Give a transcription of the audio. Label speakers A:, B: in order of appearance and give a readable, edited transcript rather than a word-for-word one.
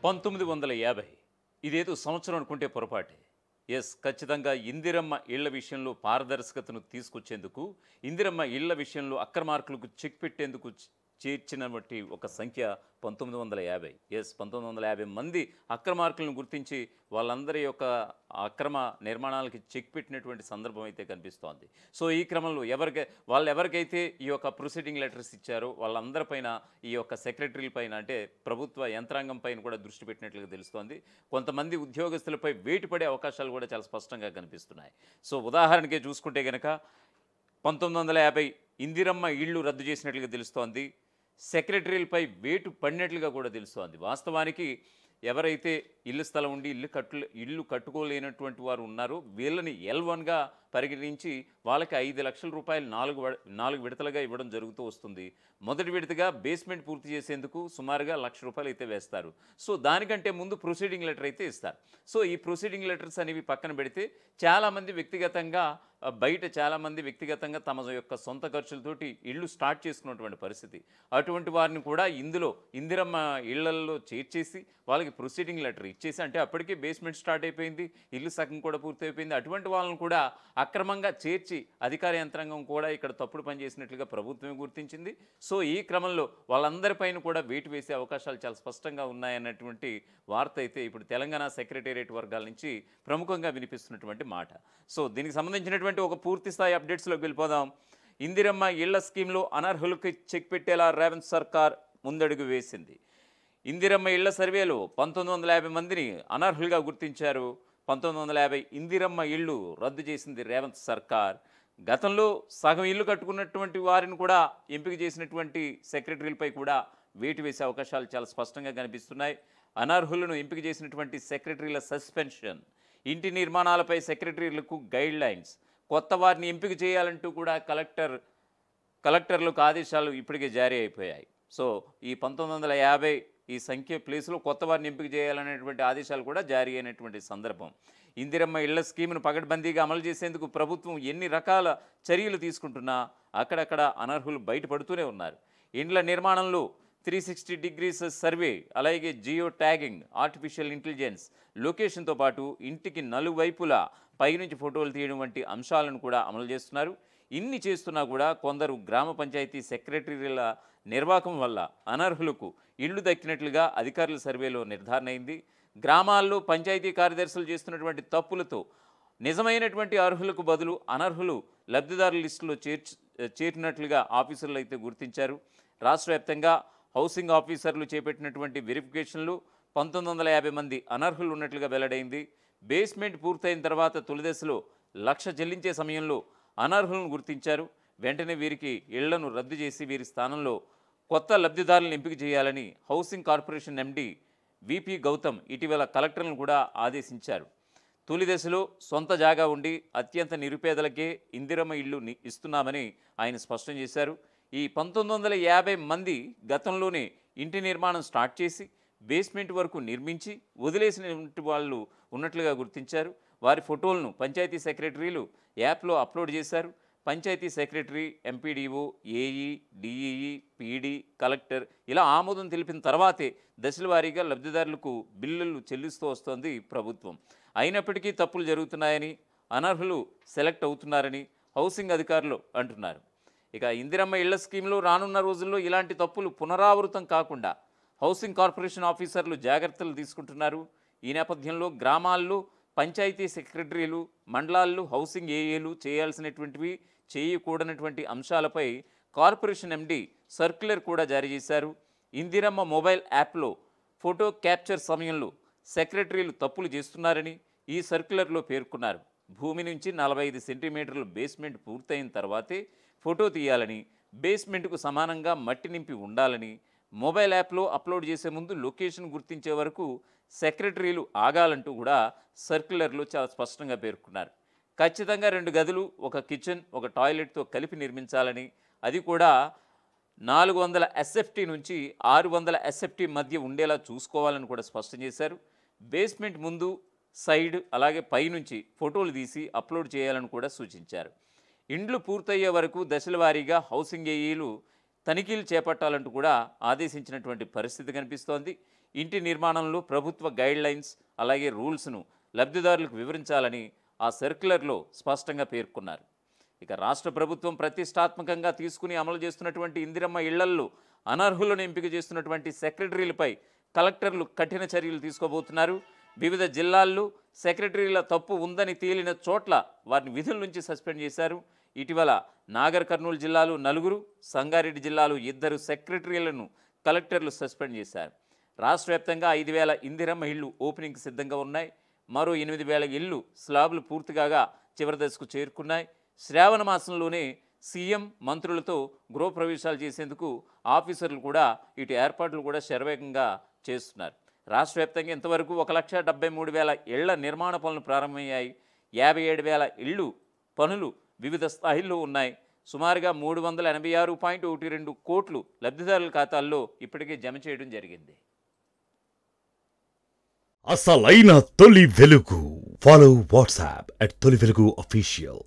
A: 1950 ఇదేదో సంవత్సరం అనుకుంటే పొరపాటే. ఖచ్చితంగా ఇందిరమ్మ ఇళ్ల విషయంలో పారదర్శకతను తీసుకొచ్చేందుకు, ఇందిరమ్మ ఇళ్ల విషయంలో అక్రమార్కులకు చెక్ పెట్టేందుకు చేర్చినటువంటి ఒక సంఖ్య 1950. 1950 మంది అక్రమార్కులను గుర్తించి వాళ్ళందరి యొక్క అక్రమ నిర్మాణాలకి చెక్ పెట్టినటువంటి సందర్భం అయితే కనిపిస్తోంది. సో, ఈ క్రమంలో ఎవరికైతే ఈ యొక్క ప్రొసీడింగ్ లెటర్స్ ఇచ్చారో వాళ్ళందరిపైన ఈ యొక్క సెక్రటరీల పైన అంటే ప్రభుత్వ యంత్రాంగం పైన కూడా దృష్టి పెట్టినట్లుగా తెలుస్తోంది. కొంతమంది ఉద్యోగస్తులపై వేటు పడే అవకాశాలు కూడా చాలా స్పష్టంగా కనిపిస్తున్నాయి. సో, ఉదాహరణకే చూసుకుంటే గనక 1950 ఇందిరమ్మ ఇళ్ళు రద్దు చేసినట్లుగా తెలుస్తోంది. సెక్రటరీలపై వేటు పడినట్లుగా కూడా తెలుస్తోంది. వాస్తవానికి ఎవరైతే ఇల్లు స్థలం ఉండి ఇల్లు కట్టుకోలేనటువంటి వారు ఉన్నారో వీళ్ళని L1గా పరిగణించి వాళ్ళకి 5 లక్షల రూపాయలు 4 విడతలుగా ఇవ్వడం జరుగుతూ వస్తుంది. మొదటి విడతగా బేస్మెంట్ పూర్తి చేసేందుకు సుమారుగా ₹1,00,000 అయితే వేస్తారు. సో, దానికంటే ముందు ప్రొసీడింగ్ లెటర్ అయితే ఇస్తారు. సో, ఈ ప్రొసీడింగ్ లెటర్స్ అనేవి పక్కన పెడితే చాలామంది వ్యక్తిగతంగా తమ యొక్క సొంత ఖర్చులతోటి ఇళ్ళు స్టార్ట్ చేసుకున్నటువంటి పరిస్థితి. అటువంటి వారిని కూడా ఇందులో ఇందిరమ్మ ఇళ్లల్లో చేర్చేసి వాళ్ళకి ప్రొసీడింగ్ లెటర్ ఇచ్చేసి, అంటే అప్పటికే బేస్మెంట్ స్టార్ట్ అయిపోయింది, ఇల్లు సగం కూడా పూర్తయిపోయింది. అటువంటి వాళ్ళని కూడా అక్రమంగా చేర్చి అధికార యంత్రాంగం కూడా ఇక్కడ తప్పుడు పని చేసినట్లుగా ప్రభుత్వమే గుర్తించింది. సో, ఈ క్రమంలో వాళ్ళందరిపైన కూడా వేటు వేసే అవకాశాలు చాలా స్పష్టంగా ఉన్నాయన్నటువంటి వార్త అయితే ఇప్పుడు తెలంగాణ సెక్రటేరియట్ వర్గాల నుంచి ప్రముఖంగా వినిపిస్తున్నటువంటి మాట. సో, దీనికి సంబంధించినటువంటి ఒక పూర్తి స్థాయి అప్డేట్స్లోకి వెళ్ళిపోదాం. ఇందిరమ్మ ఇళ్ల స్కీమ్లో అనర్హులకు చెక్ పెట్టేలా రేవంత్ సర్కార్ ముందడుగు వేసింది. ఇందిరమ్మ ఇళ్ల సర్వేలో 1950 మందిని అనర్హులుగా గుర్తించారు. 1950 ఇందిరమ్మ ఇళ్ళు రద్దు చేసింది రేవంత్ సర్కార్. గతంలో సగం ఇల్లు కట్టుకున్నటువంటి వారిని కూడా ఎంపిక చేసినటువంటి సెక్రటరీలపై కూడా వేటు వేసే అవకాశాలు చాలా స్పష్టంగా కనిపిస్తున్నాయి. అనర్హులను ఎంపిక చేసినటువంటి సెక్రటరీల సస్పెన్షన్, ఇంటి నిర్మాణాలపై సెక్రటరీలకు గైడ్ లైన్స్, కొత్త వారిని ఎంపిక చేయాలంటూ కూడా కలెక్టర్లకు ఆదేశాలు ఇప్పటికే జారీ అయిపోయాయి. సో, ఈ 1950 ఈ సంఖ్య ప్లేస్లో కొత్త వారిని ఎంపిక చేయాలనేటువంటి ఆదేశాలు కూడా జారీ అయినటువంటి సందర్భం. ఇందిరమ్మ ఇళ్ల స్కీమ్ను పకడ్బందీగా అమలు చేసేందుకు ప్రభుత్వం ఎన్ని రకాల చర్యలు తీసుకుంటున్నా అక్కడక్కడ అనర్హులు బయటపడుతూనే ఉన్నారు. ఇండ్ల నిర్మాణంలో 360 డిగ్రీస్ సర్వే, అలాగే జియో ట్యాగింగ్, ఆర్టిఫిషియల్ ఇంటెలిజెన్స్, లొకేషన్తో పాటు ఇంటికి నలువైపులా పైనుంచి ఫోటోలు తీయడం వంటి అంశాలను కూడా అమలు చేస్తున్నారు. ఇన్ని చేస్తున్నా కూడా కొందరు గ్రామ పంచాయతీ సెక్రటరీల నిర్వాహకం వల్ల అనర్హులకు ఇళ్లు దక్కినట్లుగా అధికారుల సర్వేలో నిర్ధారణ అయింది. గ్రామాల్లో పంచాయతీ కార్యదర్శులు చేస్తున్నటువంటి తప్పులతో నిజమైనటువంటి అర్హులకు బదులు అనర్హులు లబ్ధిదారుల లిస్టులో చేరినట్లుగా ఆఫీసర్లు అయితే గుర్తించారు. రాష్ట్ర వ్యాప్తంగా హౌసింగ్ ఆఫీసర్లు చేపట్టినటువంటి వెరిఫికేషన్లు 1950 మంది అనర్హులు ఉన్నట్లుగా వెల్లడైంది. బేస్మెంట్ పూర్తయిన తర్వాత తొలిదశలో 1,00,000 చెల్లించే సమయంలో అనర్హులను గుర్తించారు. వెంటనే వీరికి ఇళ్లను రద్దు చేసి వీరి స్థానంలో కొత్త లబ్ధిదారులను ఎంపిక చేయాలని housing corporation MD VP Gautam ఇటీవల కలెక్టర్లను కూడా ఆదేశించారు. తొలి దశలో సొంత జాగా ఉండి అత్యంత నిరుపేదలకే ఇందిరమ్మ ఇళ్ళు ఇస్తున్నామని ఆయన స్పష్టం చేశారు. ఈ 1950 మంది గతంలోనే ఇంటి నిర్మాణం స్టార్ట్ చేసి బేస్మెంట్ వరకు నిర్మించి వదిలేసినటువంటి వాళ్ళు ఉన్నట్లుగా గుర్తించారు. వారి ఫోటోలను పంచాయతీ సెక్రటరీలు యాప్లో అప్లోడ్ చేశారు. Panchayat secretary, MPDO, AE, DEE, PD, collector ఇలా ఆమోదం తెలిపిన తర్వాతే దశల వారీగా లబ్ధిదారులకు బిల్లులు చెల్లిస్తూ వస్తోంది ప్రభుత్వం. అయినప్పటికీ తప్పులు జరుగుతున్నాయని, అనర్హులు సెలెక్ట్ అవుతున్నారని హౌసింగ్ అధికారులు అంటున్నారు. ఇక ఇందిరమ్మ ఇళ్ల స్కీమ్లో రానున్న రోజుల్లో ఇలాంటి తప్పులు పునరావృతం కాకుండా హౌసింగ్ కార్పొరేషన్ ఆఫీసర్లు జాగ్రత్తలు తీసుకుంటున్నారు. ఈ నేపథ్యంలో గ్రామాల్లో పంచాయతీ సెక్రటరీలు, మండలాల్లో హౌసింగ్ ఏఏలు చేయాల్సినటువంటివి, చేయకూడనటువంటి అంశాలపై కార్పొరేషన్ ఎండి సర్క్యులర్ కూడా జారీ చేశారు. ఇందిరమ్మ మొబైల్ యాప్లో ఫోటో క్యాప్చర్ సమయంలో సెక్రటరీలు తప్పులు చేస్తున్నారని ఈ సర్క్యులర్లో పేర్కొన్నారు. భూమి నుంచి 45 సెంటీమీటర్లు బేస్మెంట్ పూర్తయిన తర్వాతే ఫోటో తీయాలని, బేస్మెంట్కు సమానంగా మట్టి నింపి ఉండాలని, మొబైల్ యాప్లో అప్లోడ్ చేసే ముందు లొకేషన్ గుర్తించే వరకు సెక్రటరీలు ఆగాలంటూ కూడా సర్క్యులర్లో చాలా స్పష్టంగా పేర్కొన్నారు. ఖచ్చితంగా 2 గదులు, ఒక కిచెన్, ఒక టాయిలెట్తో కలిపి నిర్మించాలని, అది కూడా 400 ఎస్ఎఫ్టీ నుంచి 600 ఎస్ఎఫ్టీ మధ్య ఉండేలా చూసుకోవాలని కూడా స్పష్టం చేశారు. బేస్మెంట్ ముందు, సైడ్, అలాగే పైనుంచి ఫోటోలు తీసి అప్లోడ్ చేయాలని కూడా సూచించారు. ఇండ్లు పూర్తయ్యే వరకు దశల వారీగా హౌసింగ్ ఏఈలు తనిఖీలు చేపట్టాలంటూ కూడా ఆదేశించినటువంటి పరిస్థితి కనిపిస్తోంది. ఇంటి నిర్మాణంలో ప్రభుత్వ గైడ్లైన్స్ అలాగే రూల్స్ను లబ్ధిదారులకు వివరించాలని ఆ సర్క్యులర్లో స్పష్టంగా పేర్కొన్నారు. ఇక రాష్ట్ర ప్రభుత్వం ప్రతిష్టాత్మకంగా తీసుకుని అమలు చేస్తున్నటువంటి ఇందిరమ్మ ఇళ్లల్లో అనర్హులను ఎంపిక చేస్తున్నటువంటి సెక్రటరీలపై కలెక్టర్లు కఠిన చర్యలు తీసుకోబోతున్నారు. వివిధ జిల్లాల్లో సెక్రటరీల తప్పు ఉందని తేలిన చోట్ల వారిని విధుల నుంచి సస్పెండ్ చేశారు. ఇటీవల నాగర్ కర్నూలు జిల్లాలో 4, సంగారెడ్డి జిల్లాలో 2 సెక్రటరీలను కలెక్టర్లు సస్పెండ్ చేశారు. రాష్ట్ర వ్యాప్తంగా 5,000 ఇందిరమ్మ ఇళ్లు ఓపెనింగ్కి సిద్ధంగా ఉన్నాయి. మరో 8,000 ఇళ్లు స్లాబ్లు పూర్తిగా చివరి దశకు చేరుకున్నాయి. శ్రావణ మాసంలోనే సీఎం మంత్రులతో గృహప్రవేశాలు చేసేందుకు ఆఫీసర్లు కూడా ఇటు ఏర్పాట్లు కూడా శరవేగంగా చేస్తున్నారు. రాష్ట్ర వ్యాప్తంగా ఇంతవరకు 1,73,000 ఇళ్ల నిర్మాణ పనులు ప్రారంభమయ్యాయి. 57,000 ఇళ్లు పనులు వివిధ స్థాయిల్లో ఉన్నాయి. సుమారుగా 386.12 కోట్లు లబ్ధిదారుల ఖాతాల్లో ఇప్పటికే జమ చేయడం జరిగింది.
B: అసలైన తొలి వెలుగు. ఫాలో వాట్సాప్ @తొలి వెలుగు official.